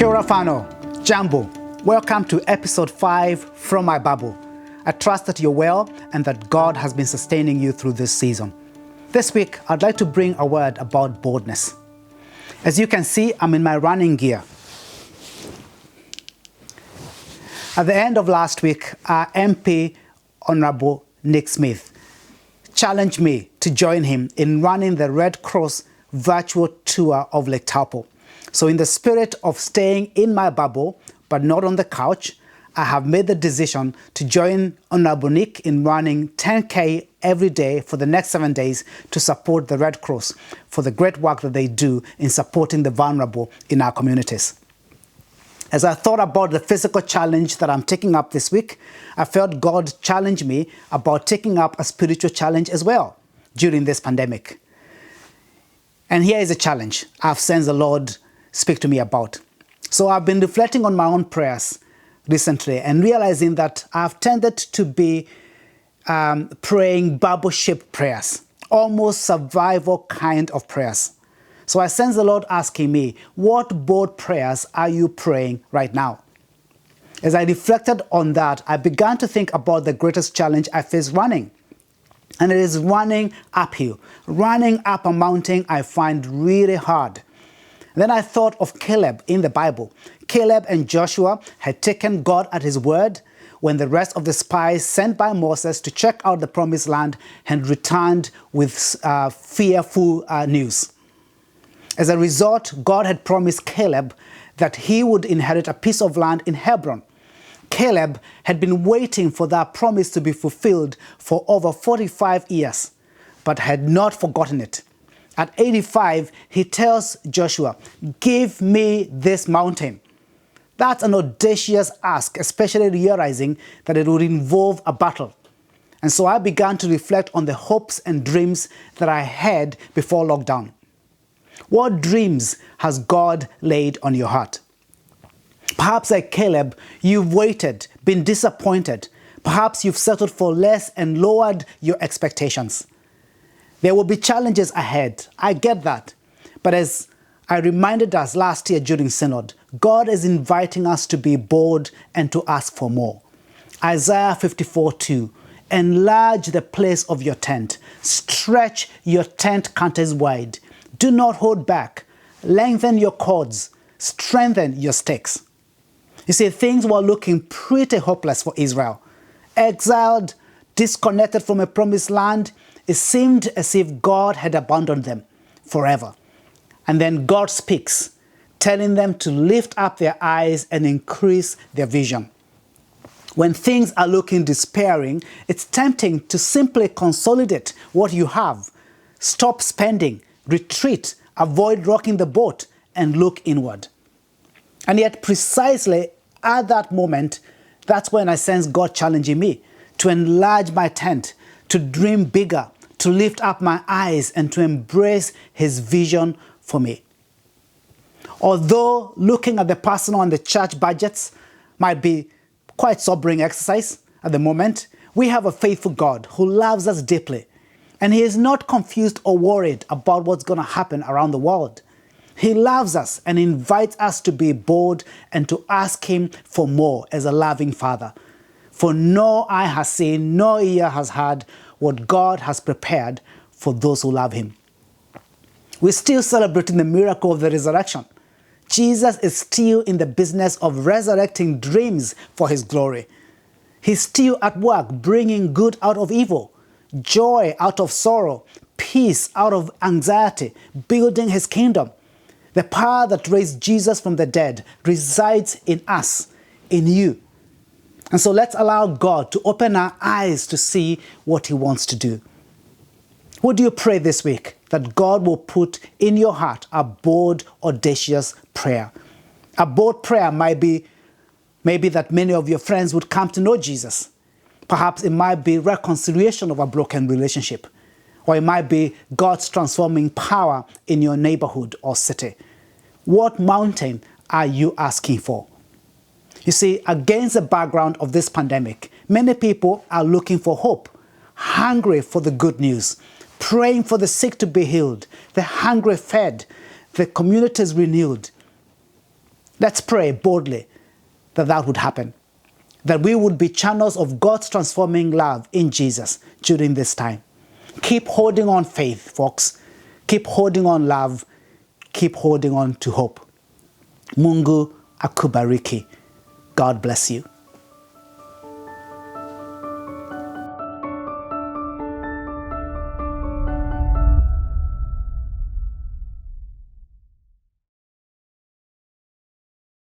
Kia ora whānau, Jambo. Welcome to episode 5 from my Bible. I trust that you're well and that God has been sustaining you through this season. This week, I'd like to bring a word about boldness. As you can see, I'm in my running gear. At the end of last week, our MP, Honorable Nick Smith, challenged me to join him in running the Red Cross virtual tour of Lake Taupo. So in the spirit of staying in my bubble, but not on the couch, I have made the decision to join Honorable Nick in running 10K every day for the next 7 days to support the Red Cross for the great work that they do in supporting the vulnerable in our communities. As I thought about the physical challenge that I'm taking up this week, I felt God challenge me about taking up a spiritual challenge as well during this pandemic. And here is a challenge I've sensed the Lord speak to me about. So I've been reflecting on my own prayers recently and realizing that I've tended to be praying Bible-shaped prayers, almost survival kind of prayers. So I sense the Lord asking me, what bold prayers are you praying right now? As I reflected on that, I began to think about the greatest challenge I face running. And it is running uphill. Running up a mountain I find really hard. Then I thought of Caleb in the Bible. Caleb and Joshua had taken God at his word when the rest of the spies sent by Moses to check out the promised land had returned with fearful news. As a result, God had promised Caleb that he would inherit a piece of land in Hebron. Caleb had been waiting for that promise to be fulfilled for over 45 years, but had not forgotten it. At 85, he tells Joshua, "Give me this mountain." That's an audacious ask, especially realizing that it would involve a battle. And so I began to reflect on the hopes and dreams that I had before lockdown. What dreams has God laid on your heart? Perhaps like Caleb, you've waited, been disappointed. Perhaps you've settled for less and lowered your expectations. There will be challenges ahead. I get that. But as I reminded us last year during Synod, God is inviting us to be bold and to ask for more. Isaiah 54:2, enlarge the place of your tent. Stretch your tent curtains wide. Do not hold back. Lengthen your cords. Strengthen your stakes. You see, things were looking pretty hopeless for Israel. Exiled, disconnected from a promised land, it seemed as if God had abandoned them forever. And then God speaks, telling them to lift up their eyes and increase their vision. When things are looking despairing, it's tempting to simply consolidate what you have. Stop spending, retreat, avoid rocking the boat, and look inward. And yet precisely at that moment, that's when I sense God challenging me to enlarge my tent, to dream bigger, to lift up my eyes and to embrace his vision for me. Although looking at the personal and the church budgets might be quite sobering exercise at the moment, we have a faithful God who loves us deeply. And he is not confused or worried about what's going to happen around the world. He loves us and invites us to be bold and to ask him for more as a loving father. For no eye has seen, no ear has heard what God has prepared for those who love him. We're still celebrating the miracle of the resurrection. Jesus is still in the business of resurrecting dreams for his glory. He's still at work bringing good out of evil, joy out of sorrow, peace out of anxiety, building his kingdom. The power that raised Jesus from the dead resides in us, in you. And so let's allow God to open our eyes to see what he wants to do. Would you pray this week that God will put in your heart a bold, audacious prayer? A bold prayer might be maybe that many of your friends would come to know Jesus. Perhaps it might be reconciliation of a broken relationship. Or it might be God's transforming power in your neighborhood or city. What mountain are you asking for? You see, against the background of this pandemic, many people are looking for hope, hungry for the good news, praying for the sick to be healed, the hungry fed, the communities renewed. Let's pray boldly that that would happen, that we would be channels of God's transforming love in Jesus during this time. Keep holding on faith, folks. Keep holding on love. Keep holding on to hope. Mungu akubariki. God bless you.